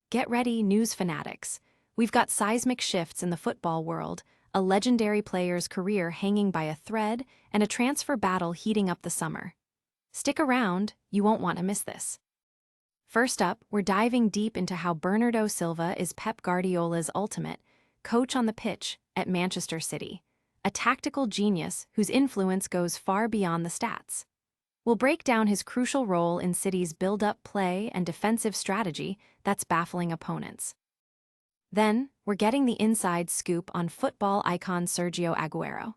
Get ready, news fanatics. We've got seismic shifts in the football world, a legendary player's career hanging by a thread, and a transfer battle heating up the summer. Stick around, you won't want to miss this. First up, we're diving deep into how Bernardo Silva is Pep Guardiola's ultimate coach on the pitch at Manchester City, a tactical genius whose influence goes far beyond the stats. We'll break down his crucial role in City's build-up play and defensive strategy that's baffling opponents. Then, we're getting the inside scoop on football icon Sergio Agüero.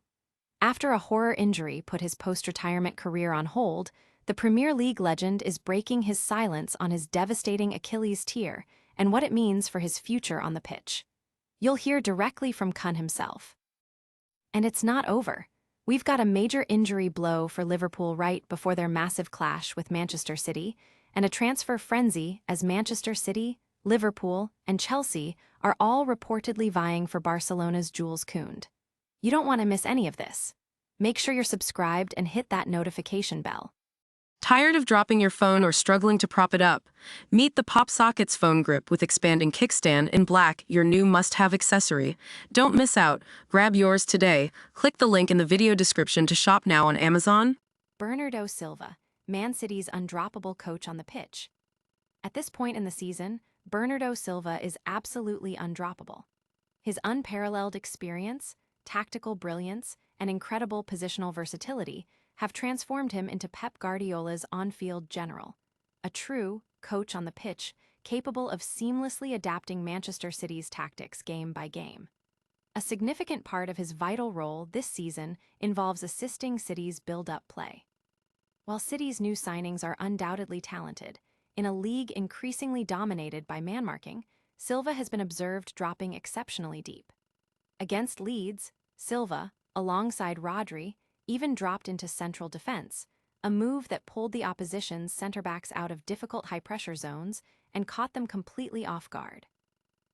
After a horror injury put his post-retirement career on hold, the Premier League legend is breaking his silence on his devastating Achilles tear and what it means for his future on the pitch. You'll hear directly from Kounde himself. And it's not over. We've got a major injury blow for Liverpool right before their massive clash with Manchester City, and a transfer frenzy as Manchester City, Liverpool, and Chelsea are all reportedly vying for Barcelona's Jules Kounde. You don't want to miss any of this. Make sure you're subscribed and hit that notification bell. Tired of dropping your phone or struggling to prop it up? Meet the Pop Sockets phone grip with expanding kickstand in black, your new must-have accessory. Don't miss out. Grab yours today. Click the link in the video description to shop now on Amazon. Bernardo Silva, Man City's undroppable coach on the pitch. At this point in the season, Bernardo Silva is absolutely undroppable. His unparalleled experience, tactical brilliance, and incredible positional versatility have transformed him into Pep Guardiola's on-field general, a true coach on the pitch capable of seamlessly adapting Manchester City's tactics game by game. A significant part of his vital role this season involves assisting City's build-up play. While City's new signings are undoubtedly talented, in a league increasingly dominated by man-marking, Silva has been observed dropping exceptionally deep. Against Leeds, Silva, alongside Rodri, even dropped into central defense, a move that pulled the opposition's centre-backs out of difficult high-pressure zones and caught them completely off guard.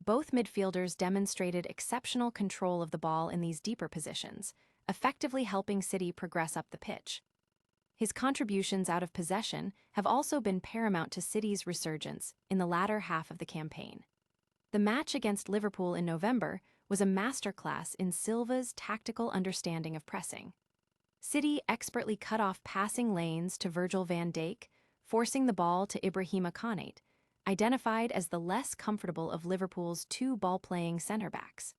Both midfielders demonstrated exceptional control of the ball in these deeper positions, effectively helping City progress up the pitch. His contributions out of possession have also been paramount to City's resurgence in the latter half of the campaign. The match against Liverpool in November was a masterclass in Silva's tactical understanding of pressing. City expertly cut off passing lanes to Virgil van Dijk, forcing the ball to Ibrahima Kounde, identified as the less comfortable of Liverpool's two ball-playing centre-backs.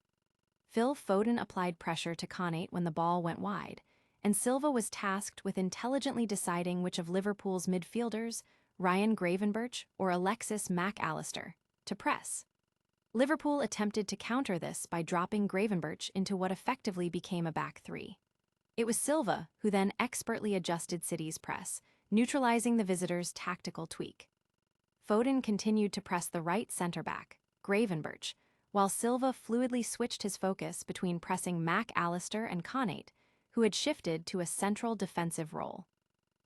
Phil Foden applied pressure to Kounde when the ball went wide, and Silva was tasked with intelligently deciding which of Liverpool's midfielders, Ryan Gravenberch or Alexis Mac Allister, to press. Liverpool attempted to counter this by dropping Gravenberch into what effectively became a back three. It was Silva who then expertly adjusted City's press, neutralizing the visitors' tactical tweak. Foden continued to press the right centre-back, Gravenberch, while Silva fluidly switched his focus between pressing Mac Allister and Kounde, who had shifted to a central defensive role.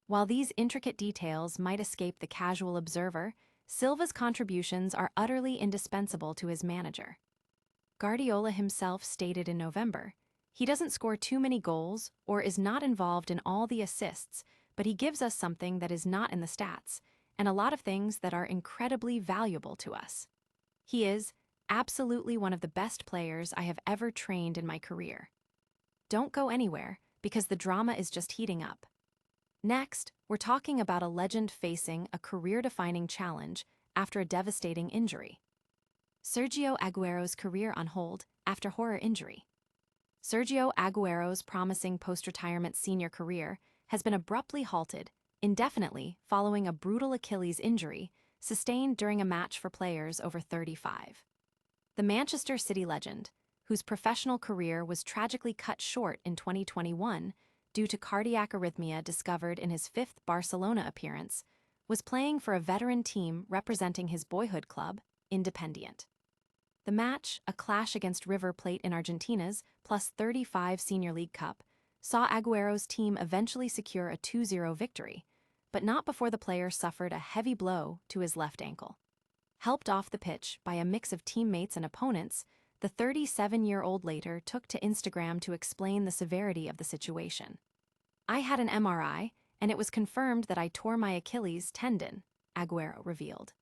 While these intricate details might escape the casual observer, Silva's contributions are utterly indispensable to his manager. Guardiola himself stated in November, "He doesn't score too many goals or is not involved in all the assists, but he gives us something that is not in the stats, and a lot of things that are incredibly valuable to us. He is absolutely one of the best players I have ever trained in my career." Don't go anywhere, because the drama is just heating up. Next, we're talking about a legend facing a career-defining challenge after a devastating injury. Sergio Agüero's career on hold after horror injury. Sergio Agüero's promising post-retirement senior career has been abruptly halted indefinitely following a brutal Achilles injury sustained during a match for players over 35. The Manchester City legend, whose professional career was tragically cut short in 2021 due to cardiac arrhythmia discovered in his fifth Barcelona appearance, was playing for a veteran team representing his boyhood club, Independiente. The match, a clash against River Plate in Argentina's +35 Senior League Cup, saw Agüero's team eventually secure a 2-0 victory, but not before the player suffered a heavy blow to his left ankle. Helped off the pitch by a mix of teammates and opponents, the 37-year-old later took to Instagram to explain the severity of the situation. "I had an MRI, and it was confirmed that I tore my Achilles tendon," Agüero revealed.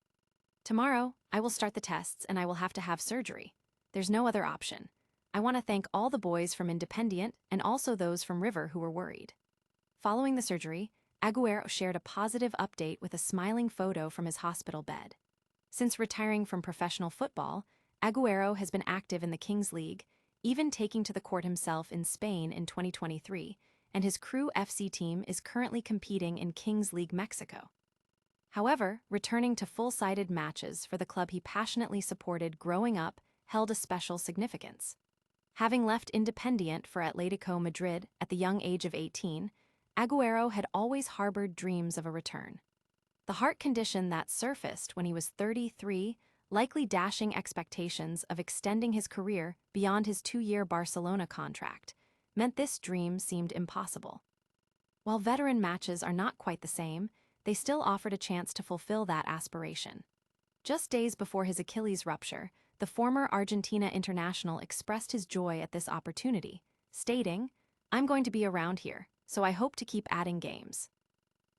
Tomorrow, I will start the tests and I will have to have surgery. There's no other option. I want to thank all the boys from Independiente and also those from River who were worried. Following the surgery, Agüero shared a positive update with a smiling photo from his hospital bed. Since retiring from professional football, Agüero has been active in the Kings League, even taking to the court himself in Spain in 2023, and his Crew FC team is currently competing in Kings League Mexico. However, returning to full-sided matches for the club he passionately supported growing up held a special significance. Having left Independiente for Atletico Madrid at the young age of 18, Agüero had always harbored dreams of a return. The heart condition that surfaced when he was 33, likely dashing expectations of extending his career beyond his 2-year Barcelona contract, meant this dream seemed impossible. While veteran matches are not quite the same, they still offered a chance to fulfill that aspiration. Just days before his Achilles rupture, the former Argentina international expressed his joy at this opportunity, stating, "I'm going to be around here, so I hope to keep adding games."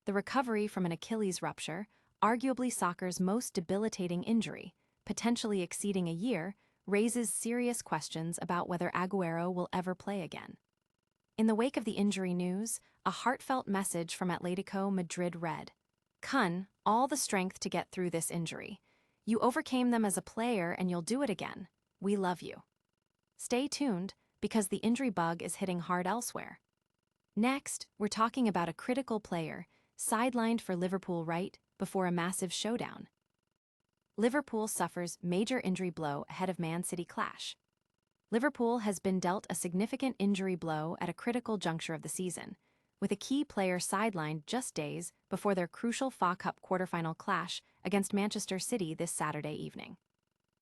The recovery from an Achilles rupture, arguably soccer's most debilitating injury, potentially exceeding a year, raises serious questions about whether Agüero will ever play again. In the wake of the injury news, a heartfelt message from Atletico Madrid read, "Kounde, all the strength to get through this injury. You overcame them as a player and you'll do it again. We love you." Stay tuned, because the injury bug is hitting hard elsewhere. Next, we're talking about a critical player, sidelined for Liverpool right before a massive showdown. Liverpool suffers major injury blow ahead of Man City clash. Liverpool has been dealt a significant injury blow at a critical juncture of the season, with a key player sidelined just days before their crucial FA Cup quarter-final clash against Manchester City this Saturday evening.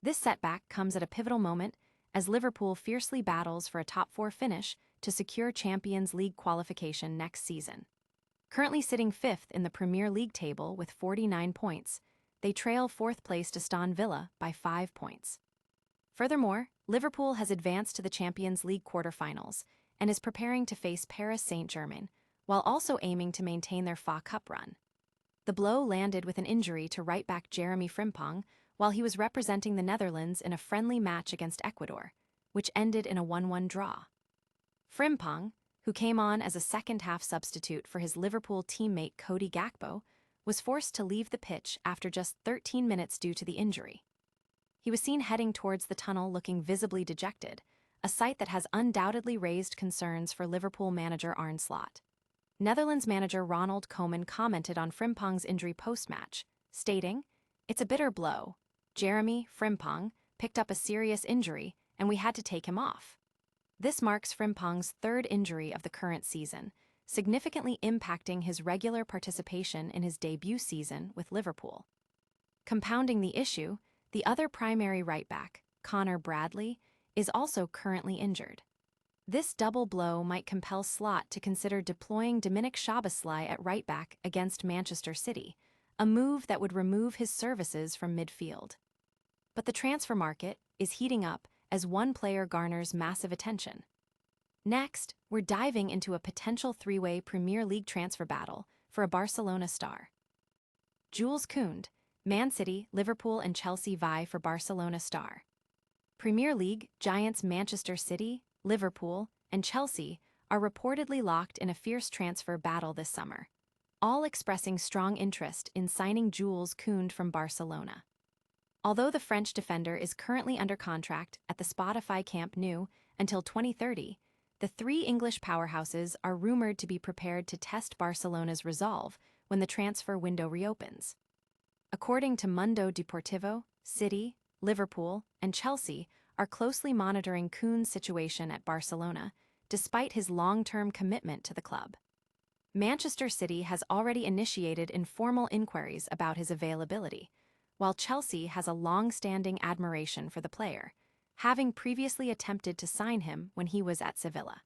This setback comes at a pivotal moment as Liverpool fiercely battles for a top-4 finish to secure Champions League qualification next season. Currently sitting 5th in the Premier League table with 49 points, they trail 4th-placed Aston Villa by 5 points. Furthermore, Liverpool has advanced to the Champions League quarter-finals and is preparing to face Paris Saint-Germain, while also aiming to maintain their FA Cup run. The blow landed with an injury to right-back Jeremy Frimpong while he was representing the Netherlands in a friendly match against Ecuador, which ended in a 1-1 draw. Frimpong, who came on as a second-half substitute for his Liverpool teammate Cody Gakpo, was forced to leave the pitch after just 13 minutes due to the injury. He was seen heading towards the tunnel looking visibly dejected, a sight that has undoubtedly raised concerns for Liverpool manager Arne Slot. Netherlands manager Ronald Koeman commented on Frimpong's injury post-match, stating, "It's a bitter blow. Jeremy Frimpong picked up a serious injury, and we had to take him off." This marks Frimpong's 3rd injury of the current season, significantly impacting his regular participation in his debut season with Liverpool. Compounding the issue, the other primary right-back, Connor Bradley, is also currently injured. This double blow might compel Slot to consider deploying Dominic Szoboszlai at right-back against Manchester City, a move that would remove his services from midfield. But the transfer market is heating up as one player garners massive attention. Next, we're diving into a potential 3-way Premier League transfer battle for a Barcelona star. Jules Kounde, Man City, Liverpool and Chelsea vie for Barcelona star. Premier League giants Manchester City, Liverpool, and Chelsea are reportedly locked in a fierce transfer battle this summer, all expressing strong interest in signing Jules Kounde from Barcelona. Although the French defender is currently under contract at the Spotify Camp Nou until 2030, the 3 English powerhouses are rumored to be prepared to test Barcelona's resolve when the transfer window reopens. According to Mundo Deportivo, City, Liverpool, and Chelsea are closely monitoring Kounde's situation at Barcelona, despite his long-term commitment to the club. Manchester City has already initiated informal inquiries about his availability, while Chelsea has a long-standing admiration for the player, having previously attempted to sign him when he was at Sevilla.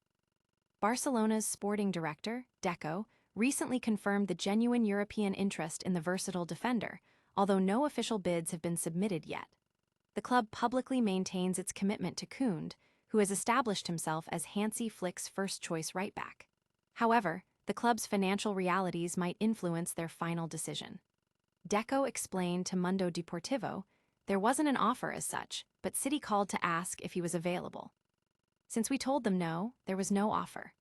Barcelona's sporting director, Deco, recently confirmed the genuine European interest in the versatile defender, although no official bids have been submitted yet. The club publicly maintains its commitment to Kounde, who has established himself as Hansi Flick's first-choice right-back. However, the club's financial realities might influence their final decision. Deco explained to Mundo Deportivo there wasn't an offer as such, but City called to ask if he was available. Since we told them no, there was no offer.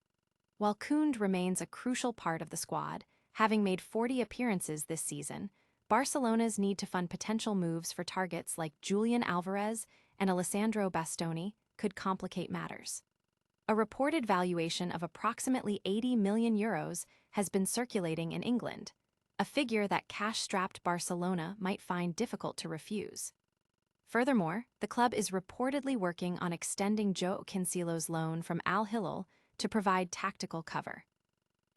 While Kounde remains a crucial part of the squad, having made 40 appearances this season, Barcelona's need to fund potential moves for targets like Julian Alvarez and Alessandro Bastoni could complicate matters. A reported valuation of approximately €80 million has been circulating in England, a figure that cash-strapped Barcelona might find difficult to refuse. Furthermore, the club is reportedly working on extending Joe Cancelo's loan from Al Hilal to provide tactical cover.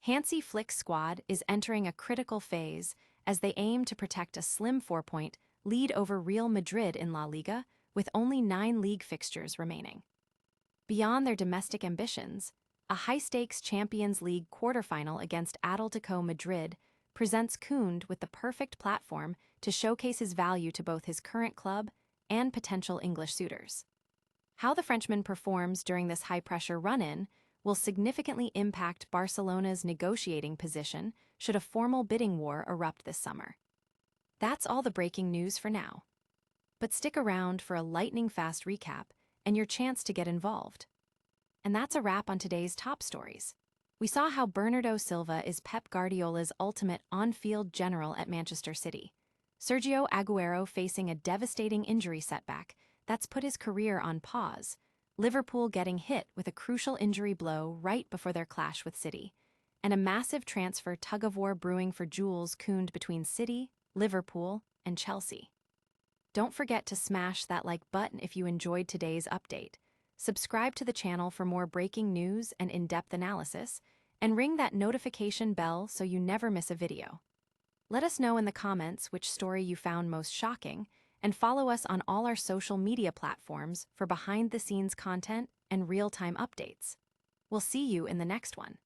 Hansi Flick's squad is entering a critical phase as they aim to protect a slim 4-point lead over Real Madrid in La Liga, with only 9 league fixtures remaining. Beyond their domestic ambitions, a high-stakes Champions League quarterfinal against Atletico Madrid presents Kounde with the perfect platform to showcase his value to both his current club and potential English suitors. How the Frenchman performs during this high-pressure run-in will significantly impact Barcelona's negotiating position should a formal bidding war erupt this summer. That's all the breaking news for now. But stick around for a lightning-fast recap and your chance to get involved. And that's a wrap on today's top stories. We saw how Bernardo Silva is Pep Guardiola's ultimate on-field general at Manchester City. Sergio Agüero facing a devastating injury setback that's put his career on pause. Liverpool getting hit with a crucial injury blow right before their clash with City. And a massive transfer tug-of-war brewing for Jules Kounde between City, Liverpool, and Chelsea. Don't forget to smash that like button if you enjoyed today's update. Subscribe to the channel for more breaking news and in-depth analysis, and ring that notification bell so you never miss a video. Let us know in the comments which story you found most shocking, and follow us on all our social media platforms for behind-the-scenes content and real-time updates. We'll see you in the next one.